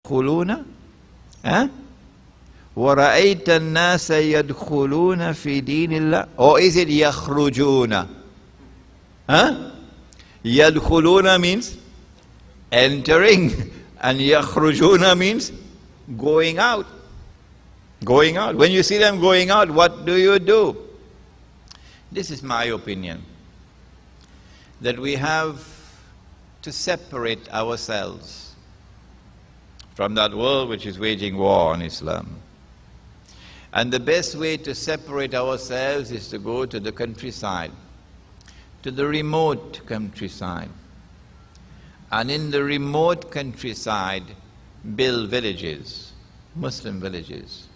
يدخلون وَرَأَيْتَ النَّاسَ يَدْخُلُونَ فِي دِينِ اللَّهِ. Or is it يَخْرُجُونَ? يَدْخُلُونَ means entering, and يَخْرُجُونَ means going out. Going out. When you see them going out, what do? This is my opinion, that we have to separate ourselves from that world which is waging war on Islam. And the best way to separate ourselves is to go to the countryside, to the remote countryside. And in the remote countryside, build villages, Muslim villages.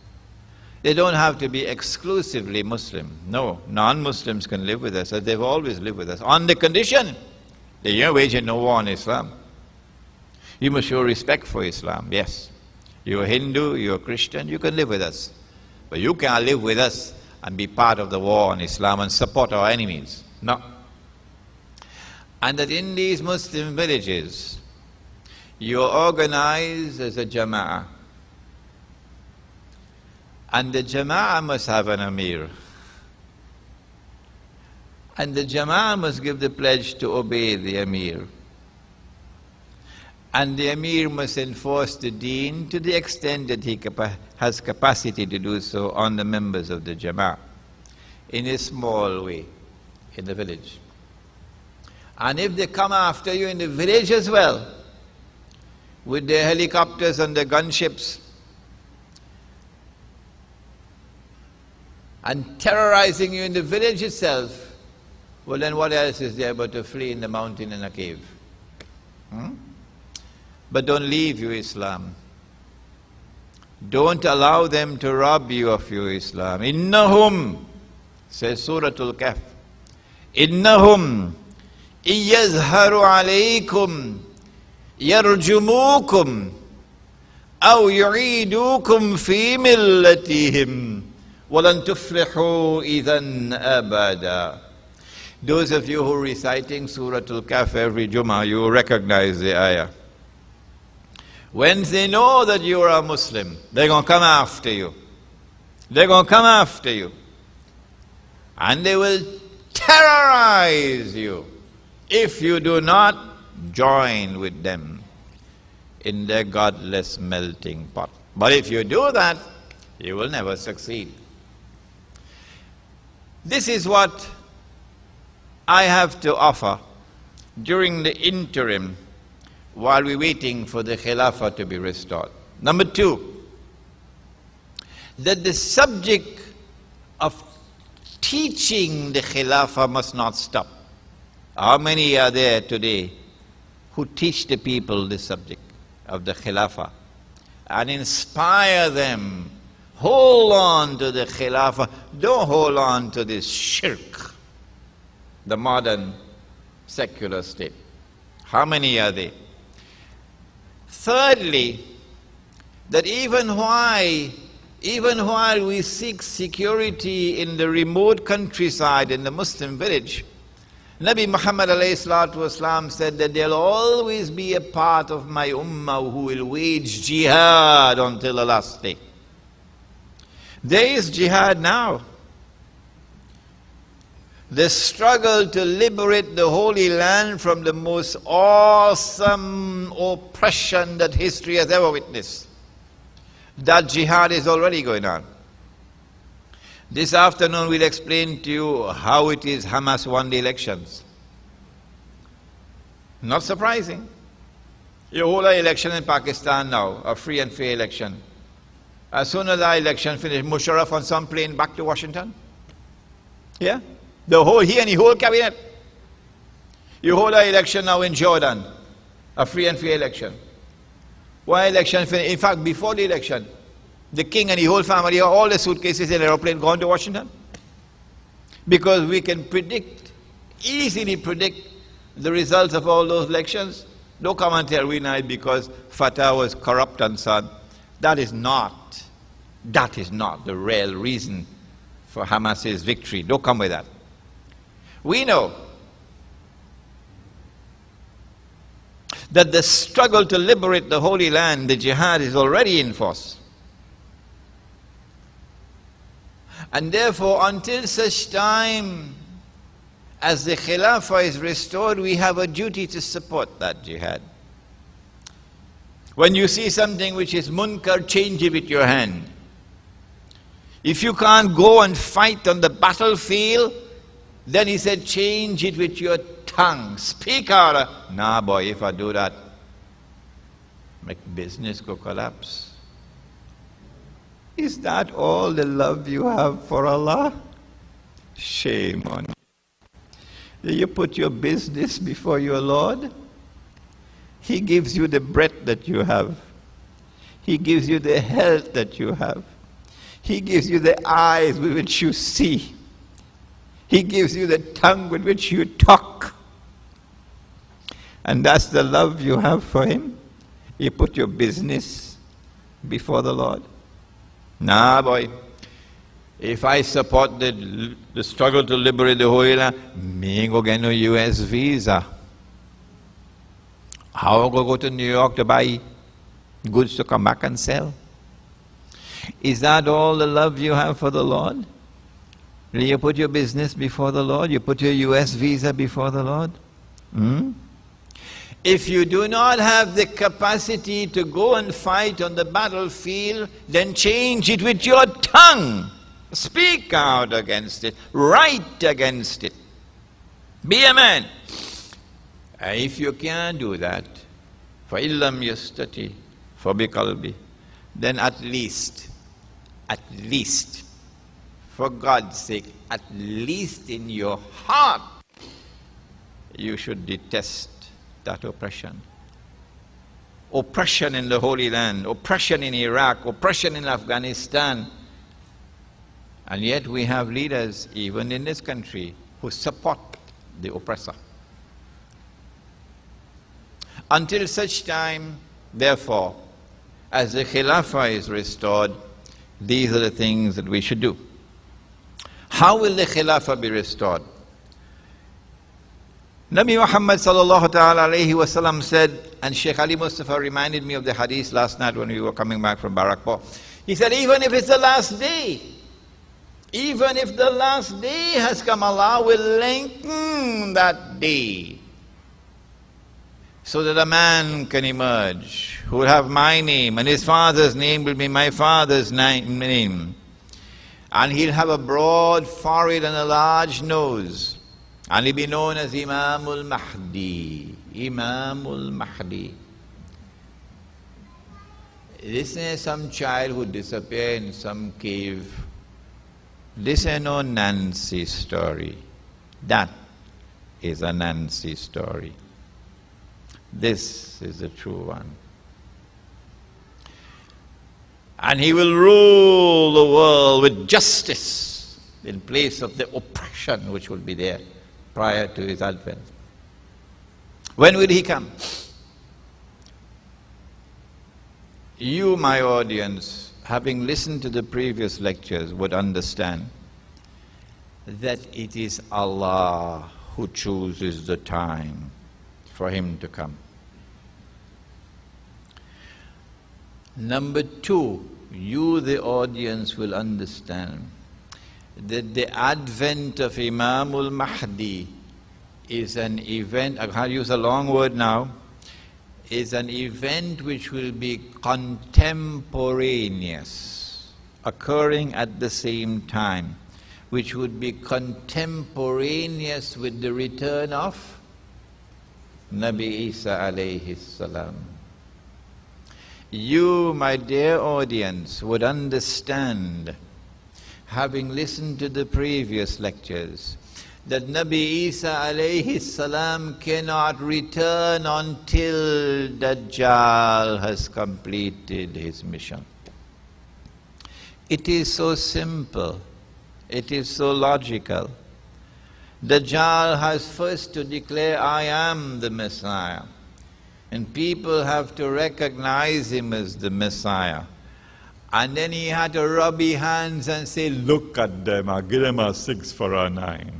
They don't have to be exclusively Muslim. No, non-Muslims can live with us, as they've always lived with us, on the condition that you're waging no war on Islam. You must show respect for Islam, yes. You're a Hindu, you're a Christian, you can live with us. But you can't live with us and be part of the war on Islam and support our enemies. No. And that in these Muslim villages, you're organized as a jama'ah. And the jama'ah must have an amir. And the jama'ah must give the pledge to obey the amir. And the amir must enforce the deen to the extent that he has capacity to do so on the members of the jama'ah, in a small way, in the village. And if they come after you in the village as well, with their helicopters and their gunships, and terrorizing you in the village itself, well then what else is there but to flee in the mountain in a cave? But don't leave your Islam. Don't allow them to rob you of your Islam. Innahum, says Surah Al-Kahf, Innahum iyazharu alaykum yarjumukum aw yu'idukum fi millatihim walan tuflihu idhan abada. Those of you who are reciting Surah Al-Kahf every Jummah, you recognize the ayah. When they know that you are a Muslim, they're going to come after you. They're going to come after you. And they will terrorize you if you do not join with them in their godless melting pot. But if you do that, you will never succeed. This is what I have to offer during the interim while we're waiting for the Khilafah to be restored. Number two, that the subject of teaching the Khilafah must not stop. How many are there today who teach the people the subject of the Khilafah and inspire them? Hold on to the Khilafah, don't hold on to this shirk, the modern secular state. How many are there? Thirdly, that even while we seek security in the remote countryside, in the Muslim village, Nabi Muhammad ﷺ said that there'll always be a part of my ummah who will wage jihad until the last day. There is jihad now. The struggle to liberate the Holy Land from the most awesome oppression that history has ever witnessed. That jihad is already going on. This afternoon we'll explain to you how it is Hamas won the elections. Not surprising. You hold an election in Pakistan now, a free and fair election. As soon as our election finished, Musharraf on some plane back to Washington. Yeah? He and the whole cabinet. You hold an election now in Jordan, a free and fair election. One election finished. In fact, before the election, the king and the whole family, all the suitcases in the aeroplane gone to Washington. Because we can easily predict the results of all those elections. Don't come and tell we know because Fatah was corrupt and so on. That is not the real reason for Hamas's victory. Don't come with that. We know that the struggle to liberate the Holy Land, the jihad, is already in force. And therefore, until such time as the Khilafah is restored, we have a duty to support that jihad. When you see something which is munkar, change it with your hand. If you can't go and fight on the battlefield, then he said, change it with your tongue. Speak out. Nah, boy, if I do that, make business go collapse. Is that all the love you have for Allah? Shame on you. You put your business before your Lord. He gives you the breath that you have. He gives you the health that you have. He gives you the eyes with which you see. He gives you the tongue with which you talk. And that's the love you have for Him. You put your business before the Lord. Nah, boy. If I support the struggle to liberate the Holy Land, me go get no US visa. How I go to New York to buy goods to come back and sell? Is that all the love you have for the Lord? You put your business before the Lord? You put your US visa before the Lord? If you do not have the capacity to go and fight on the battlefield, then change it with your tongue. Speak out against it. Write against it. Be a man. If you can't do that, فَإِلَّمْ يَسْتَطِعْ فَبِقَلْبِهِ, then at least, for God's sake, at least in your heart, you should detest that oppression. Oppression in the Holy Land, oppression in Iraq, oppression in Afghanistan. And yet we have leaders, even in this country, who support the oppressor. Until such time, therefore, as the Khilafah is restored, these are the things that we should do. How will the Khilafah be restored? Nabi Muhammad sallallahu ta'ala alayhi wa sallam said, and Sheikh Ali Mustafa reminded me of the hadith last night when we were coming back from Barakpur. He said, even if it's the last day, even if the last day has come, Allah will lengthen that day, so that a man can emerge who will have my name, and his father's name will be my father's name. And he'll have a broad forehead and a large nose. And he'll be known as Imam Al-Mahdi. Imam Al-Mahdi. This is some child who disappeared in some cave. This is no Nancy story. That is a Nancy story. This is the true one. And he will rule the world with justice in place of the oppression which will be there prior to his advent. When will he come? You, my audience, having listened to the previous lectures, would understand that it is Allah who chooses the time for him to come. Number two, you, the audience, will understand that the advent of Imam Al-Mahdi is an event, I'll use a long word now, is an event which will be contemporaneous, occurring at the same time, which would be contemporaneous with the return of Nabi Isa alayhi salam. You, my dear audience, would understand, having listened to the previous lectures, that Nabi Isa alayhi salam cannot return until Dajjal has completed his mission. It is so simple. It is so logical. Dajjal has first to declare, I am the Messiah. And people have to recognize him as the Messiah. And then he had to rub his hands and say, look at them, I'll give them a 6 for a 9.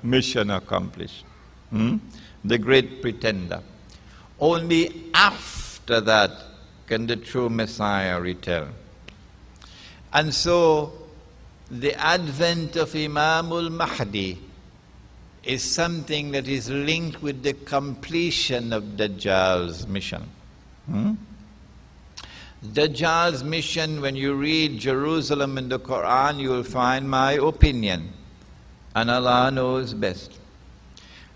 Mission accomplished. The great pretender. Only after that can the true Messiah return. And so, the advent of Imam Al-Mahdi is something that is linked with the completion of Dajjal's mission. Dajjal's mission, when you read Jerusalem in the Quran, you will find my opinion, and Allah knows best,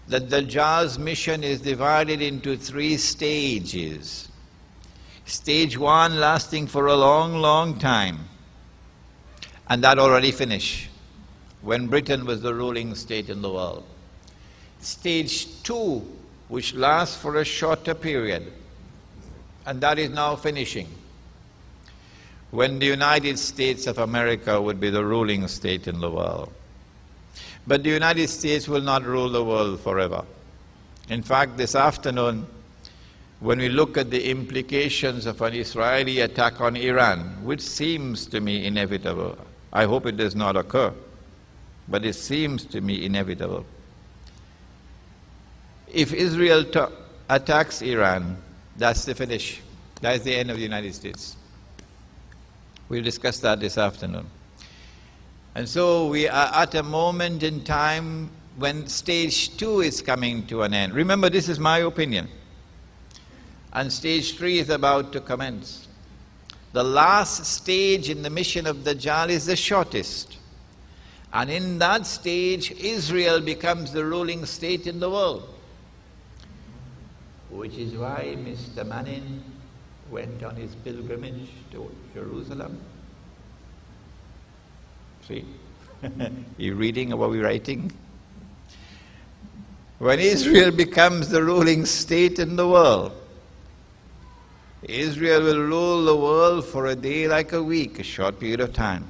that Dajjal's mission is divided into 3 stages. Stage 1 lasting for a long, long time, and that already finished when Britain was the ruling state in the world. Stage 2, which lasts for a shorter period, and that is now finishing, when the United States of America would be the ruling state in the world. But the United States will not rule the world forever. In fact, this afternoon, when we look at the implications of an Israeli attack on Iran, which seems to me inevitable, I hope it does not occur, but it seems to me inevitable. If Israel attacks Iran, that's the finish. That's the end of the United States. We'll discuss that this afternoon. And so we are at a moment in time when stage 2 is coming to an end. Remember, this is my opinion. And stage 3 is about to commence. The last stage in the mission of Dajjal is the shortest. And in that stage, Israel becomes the ruling state in the world. Which is why Mr. Manning went on his pilgrimage to Jerusalem. See? You reading what we're writing? When Israel becomes the ruling state in the world, Israel will rule the world for a day like a week, a short period of time.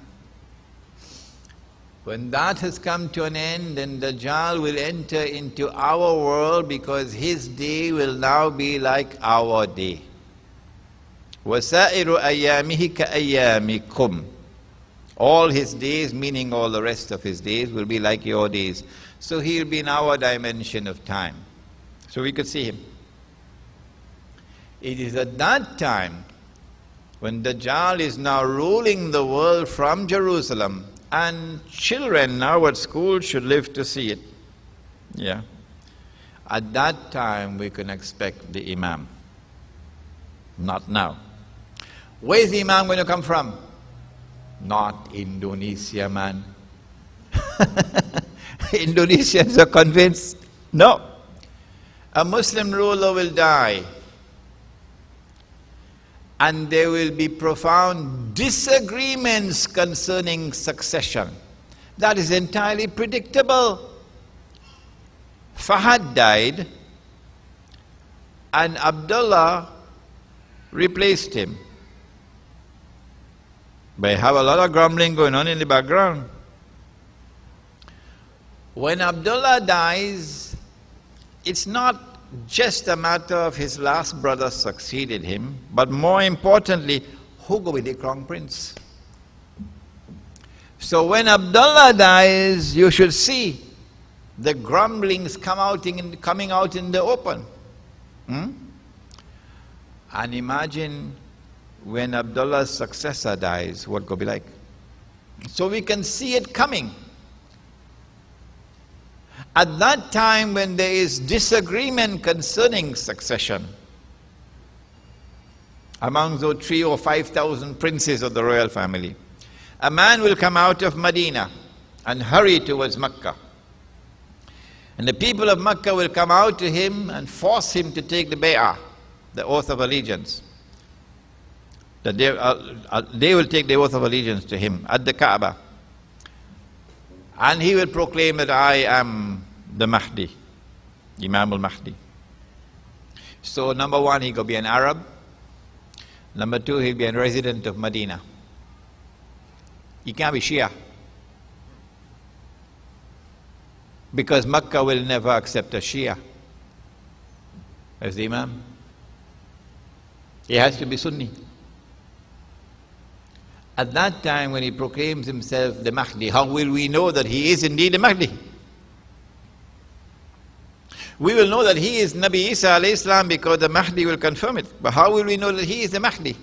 When that has come to an end, then Dajjal will enter into our world, because his day will now be like our day. وَسَائِرُ أَيَّامِهِ كَأَيَّامِكُمْ. All his days, meaning all the rest of his days, will be like your days. So he'll be in our dimension of time. So we could see him. It is at that time when Dajjal is now ruling the world from Jerusalem, and children now at school should live to see it. Yeah. At that time we can expect the Imam. Not now. Where is the Imam going to come from? Not Indonesia, man. Indonesians are convinced. No. A Muslim ruler will die, and there will be profound disagreements concerning succession. That is entirely predictable. Fahad died, and Abdullah replaced him. But I have a lot of grumbling going on in the background. When Abdullah dies, it's not just a matter of his last brother succeeded him, but more importantly, who go with the crown prince? So when Abdullah dies, you should see the grumblings coming out in the open. And imagine when Abdullah's successor dies, what could be like? So we can see it coming. At that time when there is disagreement concerning succession among those 3,000 or 5,000 princes of the royal family, a man will come out of Medina and hurry towards Mecca. And the people of Mecca will come out to him and force him to take the bay'ah, the oath of allegiance. That they will take the oath of allegiance to him at the Kaaba. And he will proclaim that I am the Mahdi, Imam Al-Mahdi. So number one, he could be an Arab. Number two, he'll be a resident of Medina. He can't be Shia, because Mecca will never accept a Shia as the Imam. He has to be Sunni. At that time when he proclaims himself the Mahdi, how will we know that he is indeed the Mahdi? We will know that he is Nabi Isa alayhi salam because the Mahdi will confirm it. But how will we know that he is the Mahdi?